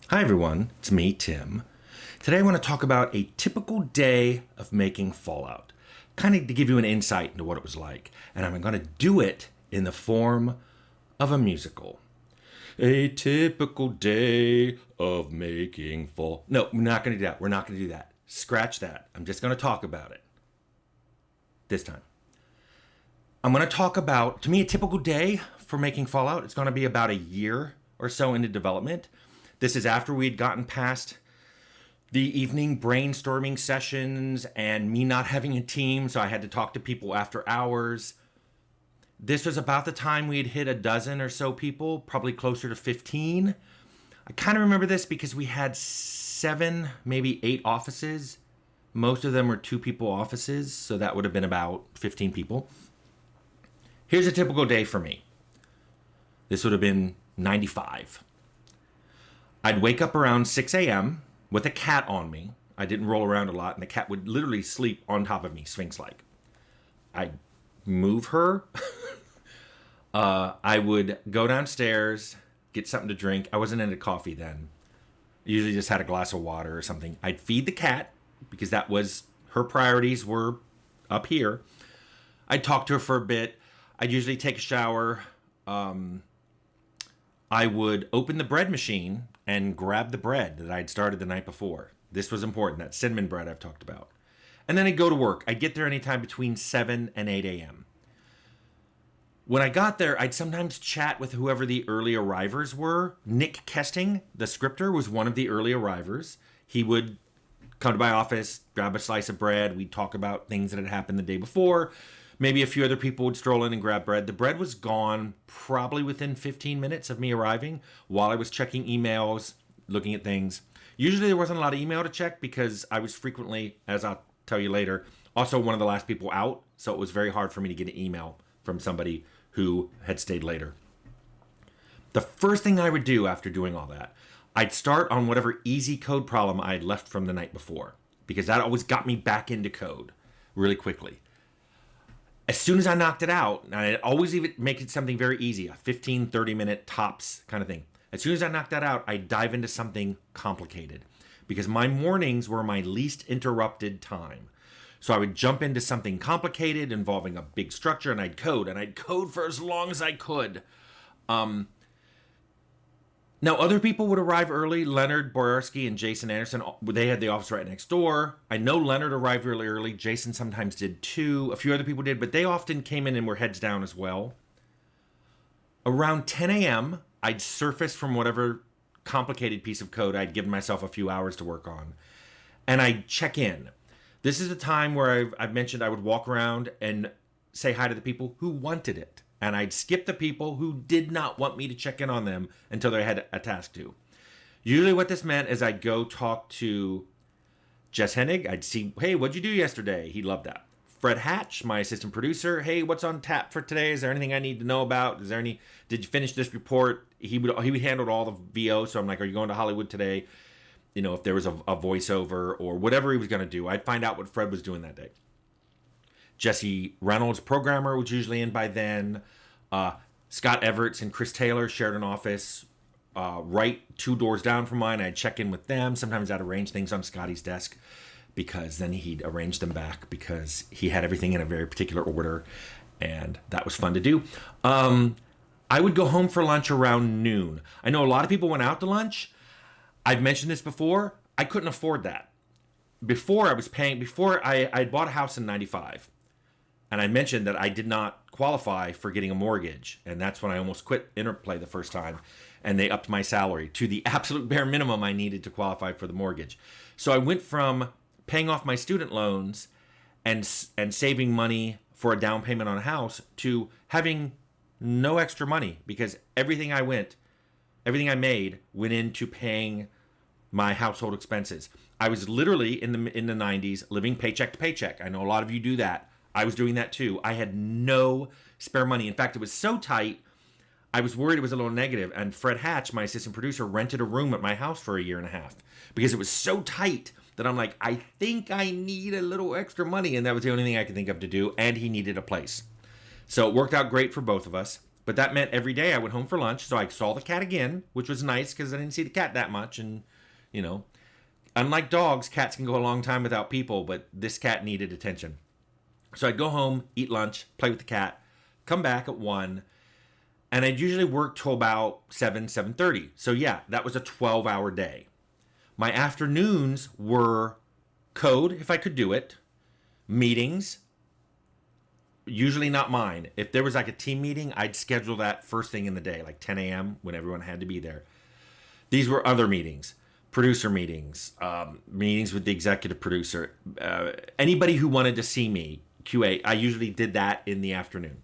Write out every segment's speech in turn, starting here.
Hi everyone, it's me, Tim. Today I want to talk about a typical day of making Fallout, kind of to give you an insight into what it was like, and I'm going to do it in the form of a musical. A typical day of making Fall. No, we're not going to do that. We're not going to do that. Scratch that. I'm just going to talk about it this time. I'm going to talk about, to me, a typical day for making Fallout. It's going to be about a year or so into development. This is after we'd gotten past the evening brainstorming sessions and me not having a team, so I had to talk to people after hours. This was about the time we'd hit a dozen or so people, probably closer to 15. I kind of remember this because we had 7, maybe 8 offices. Most of them were 2-people offices, so that would have been about 15 people. Here's a typical day for me. This would have been 95. I'd wake up around 6 a.m. with a cat on me. I didn't roll around a lot, and the cat would literally sleep on top of me, Sphinx-like. I'd move her. I would go downstairs, get something to drink. I wasn't into coffee then. Usually just had a glass of water or something. I'd feed the cat, because that was her priorities were up here. I'd talk to her for a bit. I'd usually take a shower. I would open the bread machine and grab the bread that I'd started the night before. This was important, that cinnamon bread I've talked about. And then I'd go to work. I'd get there anytime between 7 and 8 a.m. When I got there, I'd sometimes chat with whoever the early arrivers were. Nick Kesting, the scripter, was one of the early arrivers. He would come to my office, grab a slice of bread. We'd talk about things that had happened the day before. Maybe a few other people would stroll in and grab bread. The bread was gone probably within 15 minutes of me arriving while I was checking emails, looking at things. Usually there wasn't a lot of email to check because I was frequently, as I'll tell you later, also one of the last people out. So it was very hard for me to get an email from somebody who had stayed later. The first thing I would do after doing all that, I'd start on whatever easy code problem I had left from the night before, because that always got me back into code really quickly. As soon as I knocked it out, and I'd always even make it something very easy, a 15, 30-minute tops kind of thing. As soon as I knocked that out, I'd dive into something complicated, because my mornings were my least interrupted time. So I would jump into something complicated involving a big structure, and I'd code for as long as I could. Now, other people would arrive early. Leonard Boyarsky and Jason Anderson, they had the office right next door. I know Leonard arrived really early. Jason sometimes did too. A few other people did, but they often came in and were heads down as well. Around 10 a.m., I'd surface from whatever complicated piece of code I'd given myself a few hours to work on, and I'd check in. This is the time where I've mentioned I would walk around and say hi to the people who wanted it. And I'd skip the people who did not want me to check in on them until they had a task to. Usually what this meant is I'd go talk to Jess Hennig. I'd see, hey, what'd you do yesterday? He loved that. Fred Hatch, my assistant producer. Hey, what's on tap for today? Is there anything I need to know about? Did you finish this report? He would handle all the VO. So I'm like, are you going to Hollywood today? You know, if there was a voiceover or whatever he was going to do, I'd find out what Fred was doing that day. Jesse Reynolds, programmer, was usually in by then. Scott Everts and Chris Taylor shared an office right 2 doors down from mine. I'd check in with them. Sometimes I'd arrange things on Scotty's desk because then he'd arrange them back because he had everything in a very particular order, and that was fun to do. I would go home for lunch around noon. I know a lot of people went out to lunch. I've mentioned this before. I couldn't afford that. Before I bought a house in 95. And I mentioned that I did not qualify for getting a mortgage. And that's when I almost quit Interplay the first time. And they upped my salary to the absolute bare minimum I needed to qualify for the mortgage. So I went from paying off my student loans and saving money for a down payment on a house to having no extra money because everything I made went into paying my household expenses. I was literally in the 90s living paycheck to paycheck. I know a lot of you do that. I was doing that too. I had no spare money. In fact, it was so tight, I was worried it was a little negative. And Fred Hatch, my assistant producer, rented a room at my house for a year and a half because it was so tight that I'm like, I think I need a little extra money. And that was the only thing I could think of to do. And he needed a place. So it worked out great for both of us. But that meant every day I went home for lunch, so I saw the cat again, which was nice because I didn't see the cat that much. And, you know, unlike dogs, cats can go a long time without people, but this cat needed attention. So I'd go home, eat lunch, play with the cat, come back at 1, and I'd usually work till about 7:30. So yeah, that was a 12-hour day. My afternoons were code, if I could do it, meetings, usually not mine. If there was like a team meeting, I'd schedule that first thing in the day, like 10 a.m. when everyone had to be there. These were other meetings, producer meetings, meetings with the executive producer, anybody who wanted to see me, QA. I usually did that in the afternoon.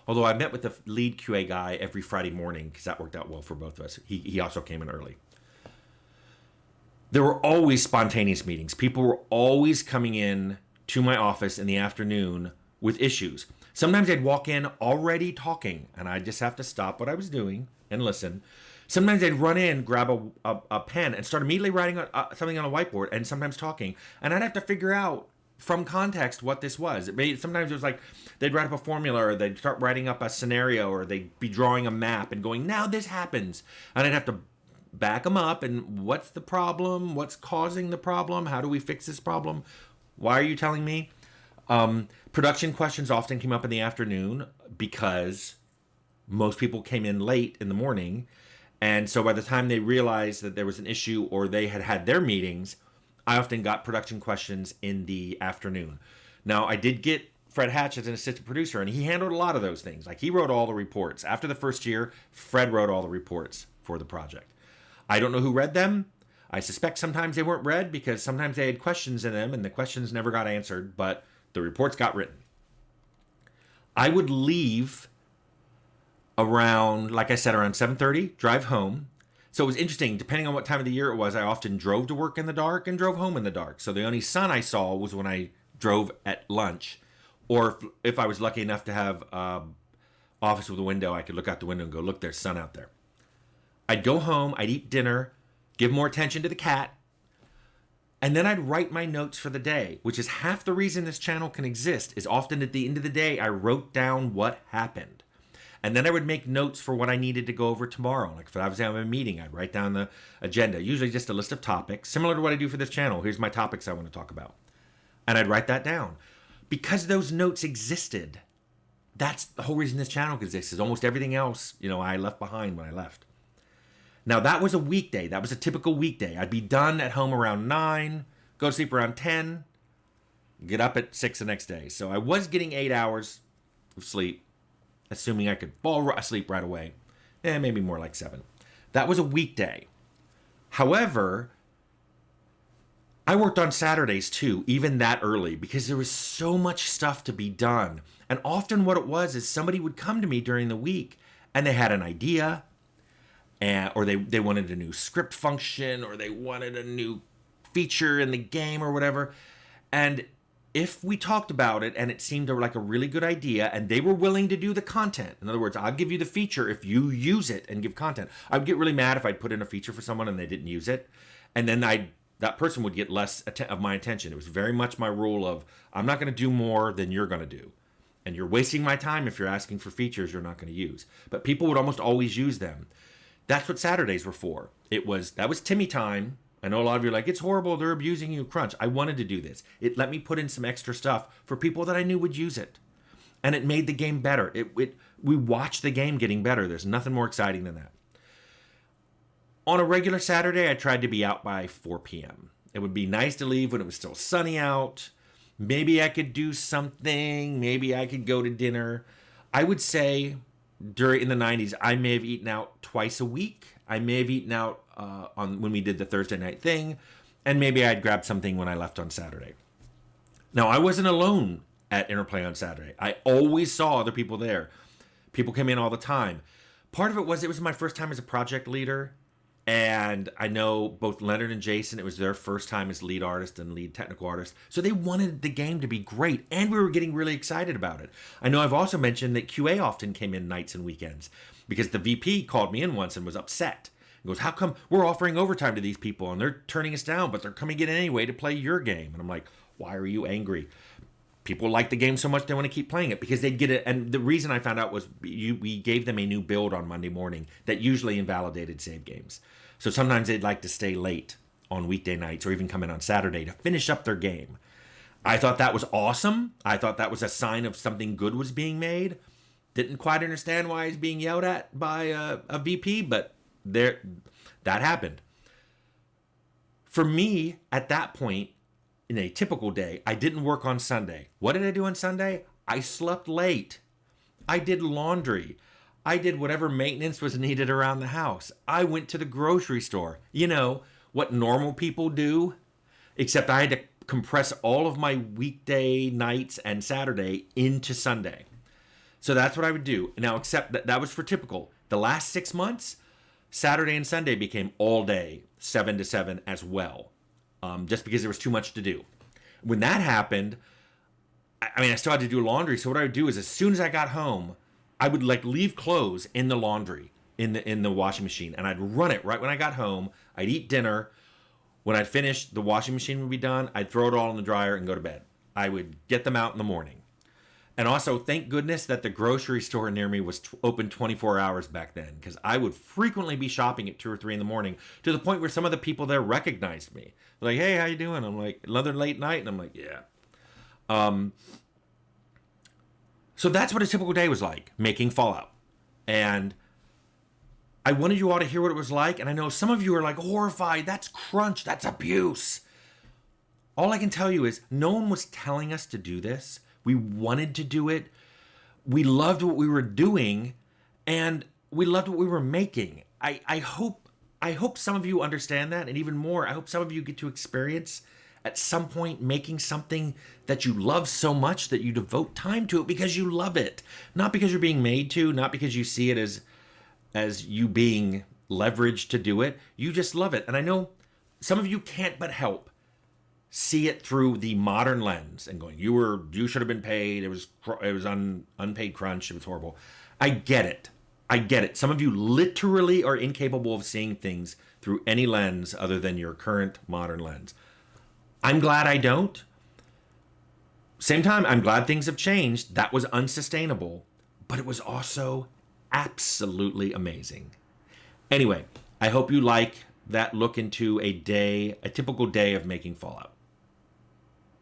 Although I met with the lead QA guy every Friday morning because that worked out well for both of us. He also came in early. There were always spontaneous meetings. People were always coming in to my office in the afternoon with issues. Sometimes I'd walk in already talking, and I'd just have to stop what I was doing and listen. Sometimes I'd run in, grab a pen, and start immediately writing something on a whiteboard, and sometimes talking. And I'd have to figure out from context what this was. Sometimes it was like they'd write up a formula, or they'd start writing up a scenario, or they'd be drawing a map and going, now this happens. And I'd have to back them up and what's the problem? What's causing the problem? How do we fix this problem? Why are you telling me? Production questions often came up in the afternoon because most people came in late in the morning. And so by the time they realized that there was an issue or they had had their meetings, I often got production questions in the afternoon. Now, I did get Fred Hatch as an assistant producer, and he handled a lot of those things. Like, he wrote all the reports. After the first year, Fred wrote all the reports for the project. I don't know who read them. I suspect sometimes they weren't read because sometimes they had questions in them and the questions never got answered, but the reports got written. I would leave around, like I said, around 7:30, drive home. So it was interesting. Depending on what time of the year it was, I often drove to work in the dark and drove home in the dark. So the only sun I saw was when I drove at lunch, or if I was lucky enough to have office with a window, I could look out the window and go, look, there's sun out there. I'd go home, I'd eat dinner, give more attention to the cat, and then I'd write my notes for the day, which is half the reason this channel can exist, is often at the end of the day, I wrote down what happened. And then I would make notes for what I needed to go over tomorrow. Like if I was having a meeting, I'd write down the agenda, usually just a list of topics, similar to what I do for this channel. Here's my topics I want to talk about. And I'd write that down. Because those notes existed, that's the whole reason this channel exists, is almost everything else, I left behind when I left. Now, that was a weekday. That was a typical weekday. I'd be done at home around 9, go to sleep around 10, get up at 6 the next day. So I was getting 8 hours of sleep, assuming I could fall asleep right away. Maybe more like 7. That was a weekday. However, I worked on Saturdays too, even that early, because there was so much stuff to be done. And often what it was is somebody would come to me during the week and they had an idea, or they wanted a new script function, or they wanted a new feature in the game or whatever. And if we talked about it and it seemed like a really good idea and they were willing to do the content, in other words, I'll give you the feature if you use it and give content. I would get really mad if I'd put in a feature for someone and they didn't use it. And then that person would get less of my attention. It was very much my rule of, I'm not going to do more than you're going to do. And you're wasting my time if you're asking for features you're not going to use. But people would almost always use them. That's what Saturdays were for. That was Timmy time. I know a lot of you are like, it's horrible, they're abusing you, Crunch. I wanted to do this. It let me put in some extra stuff for people that I knew would use it. And it made the game better. We watched the game getting better. There's nothing more exciting than that. On a regular Saturday, I tried to be out by 4 p.m. It would be nice to leave when it was still sunny out. Maybe I could do something. Maybe I could go to dinner. I would say in the 90s, I may have eaten out twice a week. I may have eaten out when we did the Thursday night thing, and maybe I'd grab something when I left on Saturday. Now, I wasn't alone at Interplay on Saturday. I always saw other people there. People came in all the time. Part of it was my first time as a project leader, and I know both Leonard and Jason, it was their first time as lead artist and lead technical artist, so they wanted the game to be great, and we were getting really excited about it. I know I've also mentioned that QA often came in nights and weekends, because the VP called me in once and was upset. He goes, how come we're offering overtime to these people and they're turning us down, but they're coming in anyway to play your game? And I'm like, why are you angry? people like the game so much they want to keep playing it because they'd get it. And the reason I found out was we gave them a new build on Monday morning that usually invalidated save games. So sometimes they'd like to stay late on weekday nights or even come in on Saturday to finish up their game. I thought that was awesome. I thought that was a sign of something good was being made. Didn't quite understand why he's being yelled at by a VP, but that happened. For me, at that point, in a typical day, I didn't work on Sunday. What did I do on Sunday? I slept late. I did laundry. I did whatever maintenance was needed around the house. I went to the grocery store. You know, what normal people do, except I had to compress all of my weekday nights and Saturday into Sunday. So that's what I would do. Now, except that was for typical. The last 6 months, Saturday and Sunday became all day, 7 to 7 as well, just because there was too much to do. When that happened, I still had to do laundry. So what I would do is as soon as I got home, I would leave clothes in the laundry, in the washing machine, and I'd run it right when I got home. I'd eat dinner. When I'd finish, the washing machine would be done. I'd throw it all in the dryer and go to bed. I would get them out in the morning. And also, thank goodness that the grocery store near me was open 24 hours back then, because I would frequently be shopping at 2 or 3 in the morning to the point where some of the people there recognized me. They're like, hey, how you doing? I'm like, another late night? And I'm like, yeah. So that's what a typical day was like, making Fallout. And I wanted you all to hear what it was like. And I know some of you are like, horrified. That's crunch. That's abuse. All I can tell you is no one was telling us to do this. We wanted to do it. We loved what we were doing, and we loved what we were making. I hope some of you understand that, and even more, I hope some of you get to experience at some point making something that you love so much that you devote time to it because you love it, not because you're being made to, not because you see it as you being leveraged to do it. You just love it, and I know some of you can't but help see it through the modern lens and going, you should have been paid. It was unpaid crunch. It was horrible. I get it. Some of you literally are incapable of seeing things through any lens other than your current modern lens. I'm glad I don't. Same time, I'm glad things have changed. That was unsustainable, but it was also absolutely amazing. Anyway, I hope you like that look into a typical day of making Fallout.